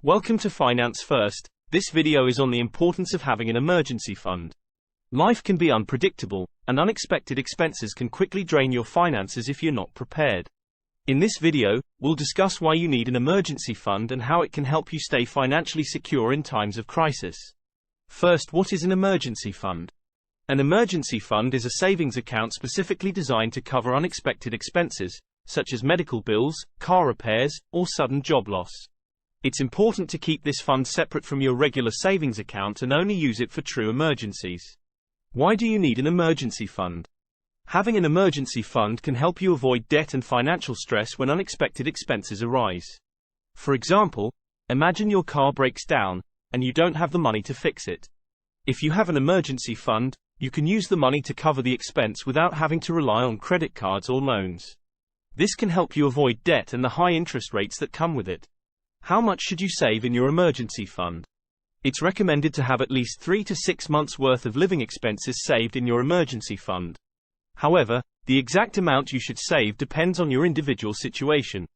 Welcome to Finance First. This video is on the importance of having an emergency fund. Life can be unpredictable, and unexpected expenses can quickly drain your finances if you're not prepared. In this video, we'll discuss why you need an emergency fund and how it can help you stay financially secure in times of crisis. First, what is an emergency fund? An emergency fund is a savings account specifically designed to cover unexpected expenses, such as medical bills, car repairs, or sudden job loss. It's important to keep this fund separate from your regular savings account and only use it for true emergencies. Why do you need an emergency fund? Having an emergency fund can help you avoid debt and financial stress when unexpected expenses arise. For example, imagine your car breaks down, and you don't have the money to fix it. If you have an emergency fund, you can use the money to cover the expense without having to rely on credit cards or loans. This can help you avoid debt and the high interest rates that come with it. How much should you save in your emergency fund? It's recommended to have at least 3 to 6 months' worth of living expenses saved in your emergency fund. However, the exact amount you should save depends on your individual situation.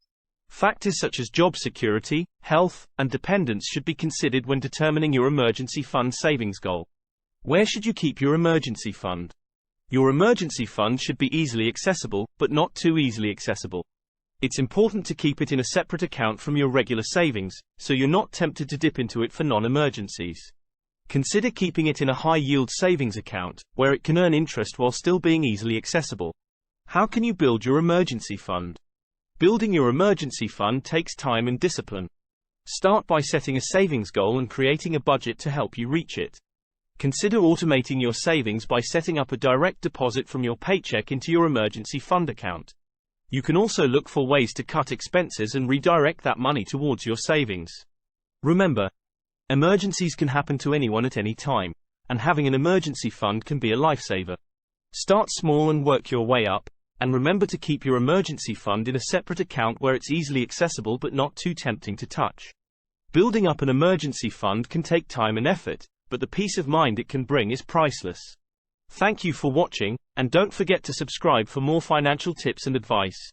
Factors such as job security, health, and dependence should be considered when determining your emergency fund savings goal. Where should you keep your emergency fund? Your emergency fund should be easily accessible, but not too easily accessible. It's important to keep it in a separate account from your regular savings, so you're not tempted to dip into it for non-emergencies. Consider keeping it in a high-yield savings account, where it can earn interest while still being easily accessible. How can you build your emergency fund? Building your emergency fund takes time and discipline. Start by setting a savings goal and creating a budget to help you reach it. Consider automating your savings by setting up a direct deposit from your paycheck into your emergency fund account. You can also look for ways to cut expenses and redirect that money towards your savings. Remember, emergencies can happen to anyone at any time, and having an emergency fund can be a lifesaver. Start small and work your way up, and remember to keep your emergency fund in a separate account where it's easily accessible but not too tempting to touch. Building up an emergency fund can take time and effort, but the peace of mind it can bring is priceless. Thank you for watching, and don't forget to subscribe for more financial tips and advice.